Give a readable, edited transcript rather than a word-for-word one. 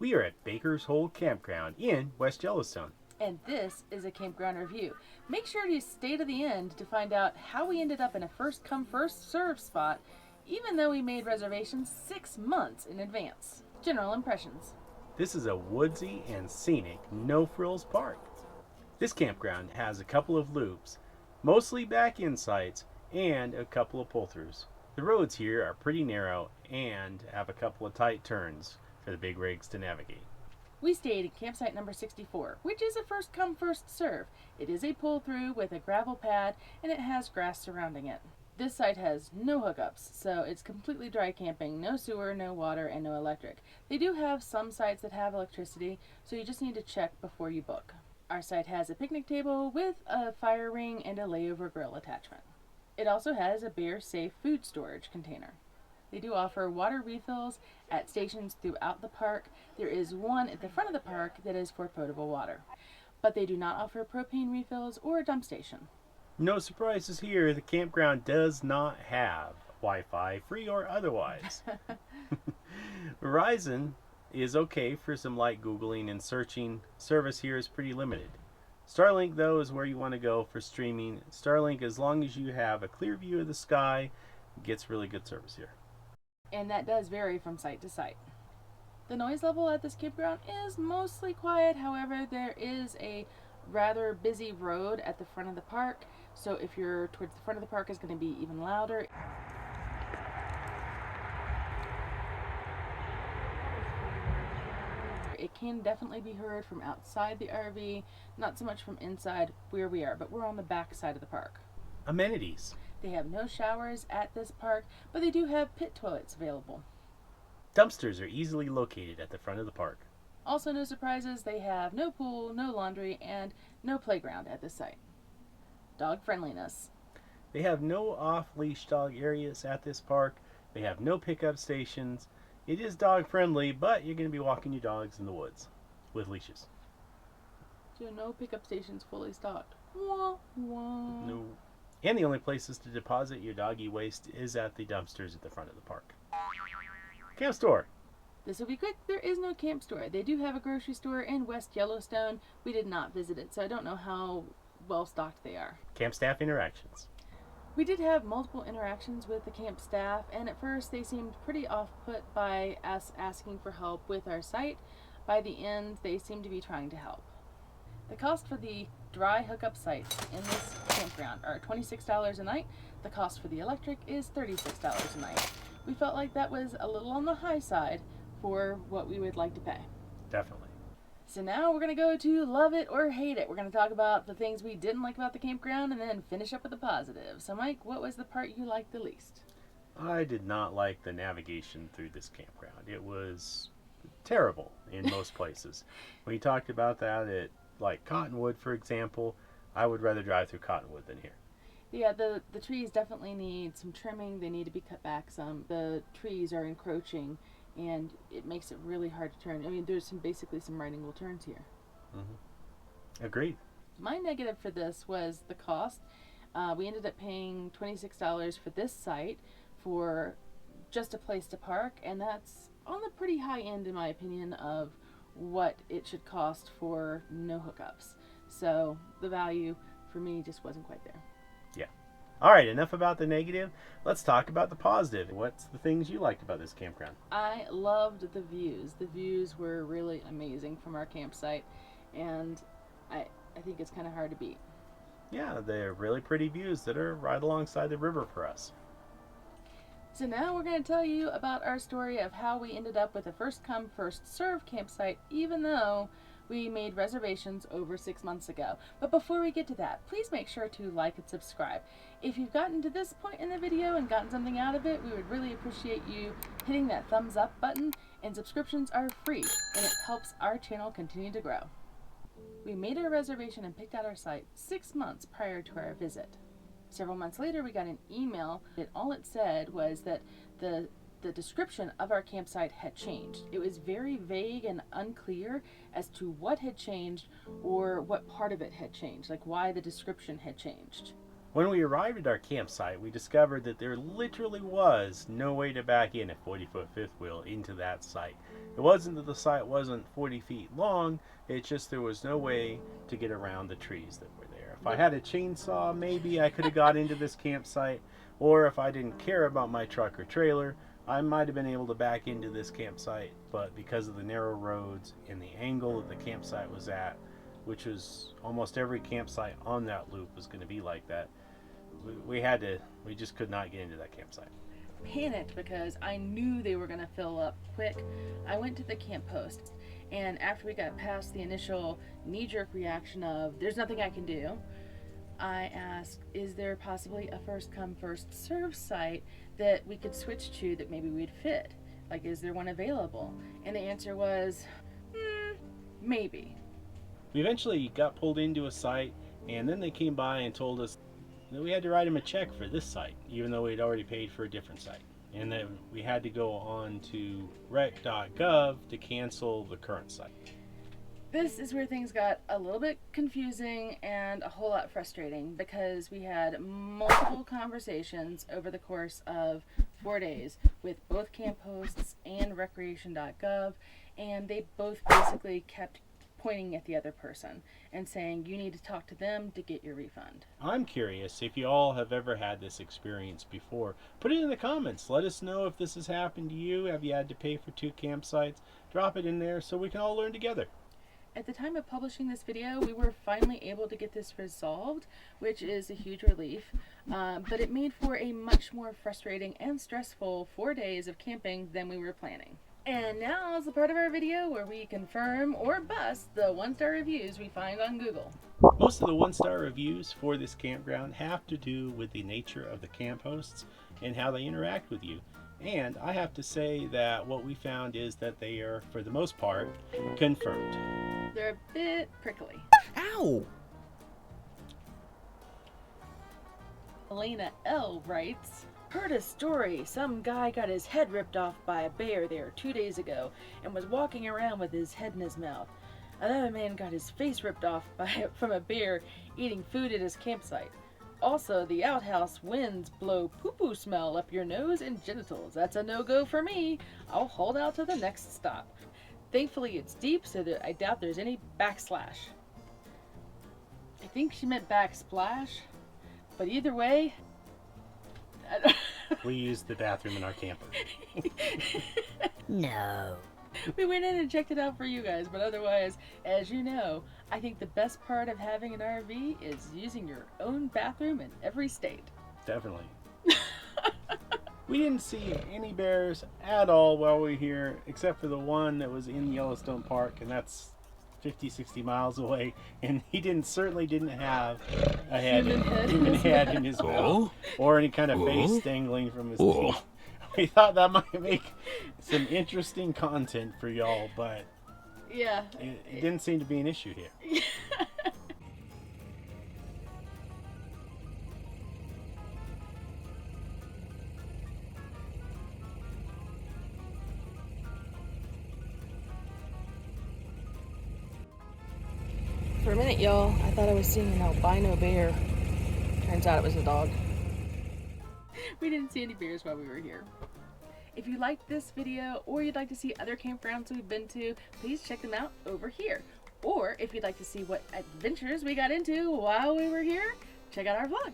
We are at Bakers Hole Campground in West Yellowstone. And this is a campground review. Make sure to stay to the end to find out how we ended up in a first come first serve spot, even though we made reservations 6 months in advance. General impressions. This is a woodsy and scenic no-frills park. This campground has a couple of loops, mostly back-in sites, and a couple of pull-throughs. The roads here are pretty narrow and have a couple of tight turns for the big rigs to navigate. We stayed at campsite number 64, which is a first come first serve. It is a pull-through with a gravel pad and it has grass surrounding it. This site has no hookups, so it's completely dry camping, no sewer, no water, and no electric. They do have some sites that have electricity, so you just need to check before you book. Our site has a picnic table with a fire ring and a layover grill attachment. It also has a bear-safe food storage container. They do offer water refills at stations throughout the park. There is one at the front of the park that is for potable water. But they do not offer propane refills or a dump station. No surprises here, the campground does not have Wi-Fi, free or otherwise. Verizon is okay for some light Googling and searching. Service here is pretty limited. Starlink, though, is where you want to go for streaming. Starlink, as long as you have a clear view of the sky, gets really good service here. And that does vary from site to site. The noise level at this campground is mostly quiet. However, there is a rather busy road at the front of the park, so if you're towards the front of the park, it's going to be even louder. It can definitely be heard from outside the RV, not so much from inside where we are, but we're on the back side of the park. Amenities. They have no showers at this park, but they do have pit toilets available. Dumpsters are easily located at the front of the park. Also, no surprises, they have no pool, no laundry, and no playground at this site. Dog friendliness. They have no off-leash dog areas at this park. They have no pickup stations. It is dog friendly, but you're going to be walking your dogs in the woods with leashes. So no pickup stations fully stocked. Wah, wah. No. And the only places to deposit your doggy waste is at the dumpsters at the front of the park. Camp store. This will be quick. There is no camp store. They do have a grocery store in West Yellowstone. We did not visit it, so I don't know how well stocked they are. Camp staff interactions. We did have multiple interactions with the camp staff, and at first they seemed pretty off-put by us asking for help with our site. By the end, they seemed to be trying to help. The cost for the dry hookup sites in this campground are $26 a night. The cost for the electric is $36 a night. We felt like that was a little on the high side for what we would like to pay. Definitely. So now we're going to go to love it or hate it. We're going to talk about the things we didn't like about the campground and then finish up with the positive. So Mike, what was the part you liked the least? I did not like the navigation through this campground. It was terrible in most places. We talked about that at like Cottonwood, for example. I would rather drive through Cottonwood than here. Yeah, the trees definitely need some trimming. They need to be cut back some. The trees are encroaching and it makes it really hard to turn. I mean, there's basically some right angle turns here. Mm-hmm. Agreed. My negative for this was the cost. We ended up paying $26 for this site for just a place to park, and that's on the pretty high end, in my opinion, of what it should cost for no hookups. So the value for me just wasn't quite there. Yeah. All right, enough about the negative. Let's talk about the positive. What's the things you liked about this campground? I loved the views. The views were really amazing from our campsite, and I think it's kind of hard to beat. Yeah, they're really pretty views that are right alongside the river for us. So now we're going to tell you about our story of how we ended up with a first come first serve campsite, even though we made reservations over 6 months ago. But before we get to that, please make sure to like and subscribe. If you've gotten to this point in the video and gotten something out of it, we would really appreciate you hitting that thumbs up button, and subscriptions are free and it helps our channel continue to grow. We made our reservation and picked out our site 6 months prior to our visit. Several months later, we got an email that all it said was that the description of our campsite had changed. It was very vague and unclear as to what had changed or what part of it had changed, like why the description had changed. When we arrived at our campsite, we discovered that there literally was no way to back in a 40-foot fifth wheel into that site. It wasn't that the site wasn't 40 feet long, it's just there was no way to get around the trees that were there. If I had a chainsaw, maybe I could have got into this campsite, or if I didn't care about my truck or trailer, I might have been able to back into this campsite, but because of the narrow roads and the angle that the campsite was at, which was almost every campsite on that loop was going to be like that, we just could not get into that campsite. Panicked because I knew they were going to fill up quick. I went to the camp post, and after we got past the initial knee-jerk reaction of there's nothing I can do, I asked, is there possibly a first come first serve site that we could switch to that maybe we'd fit? Like, is there one available? And the answer was maybe. We eventually got pulled into a site, and then they came by and told us that we had to write them a check for this site, even though we'd already paid for a different site, and that we had to go on to rec.gov to cancel the current site. This is where things got a little bit confusing and a whole lot frustrating, because we had multiple conversations over the course of 4 days with both camp hosts and recreation.gov, and they both basically kept pointing at the other person and saying you need to talk to them to get your refund. I'm curious if you all have ever had this experience before. Put it in the comments. Let us know if this has happened to you. Have you had to pay for 2 campsites? Drop it in there so we can all learn together. At the time of publishing this video, we were finally able to get this resolved, which is a huge relief, but it made for a much more frustrating and stressful 4 days of camping than we were planning. And now is the part of our video where we confirm or bust the 1-star reviews we find on Google. Most of the 1-star reviews for this campground have to do with the nature of the camp hosts and how they interact with you. And I have to say that what we found is that they are, for the most part, confirmed. They're a bit prickly. Ow! Elena L. writes, heard a story. Some guy got his head ripped off by a bear there 2 days ago and was walking around with his head in his mouth. Another man got his face ripped off from a bear eating food at his campsite. Also, the outhouse winds blow poo-poo smell up your nose and genitals. That's a no-go for me. I'll hold out to the next stop. Thankfully, it's deep, so that I doubt there's any backslash. I think she meant backsplash, but either way, We used the bathroom in our camper. No. we went in and checked it out for you guys, but otherwise, as you know, I think the best part of having an RV is using your own bathroom in every state. Definitely. We didn't see any bears at all while we were here, except for the one that was in Yellowstone Park, and that's 50-60 miles away, and he certainly didn't have a human head in his mouth, or any kind of face dangling from his teeth. We thought that might make some interesting content for y'all, but Yeah. it didn't seem to be an issue here. For a minute, y'all, I thought I was seeing an albino bear. Turns out it was a dog. We didn't see any bears while we were here. If you liked this video, or you'd like to see other campgrounds we've been to, please check them out over here. Or if you'd like to see what adventures we got into while we were here, check out our vlog.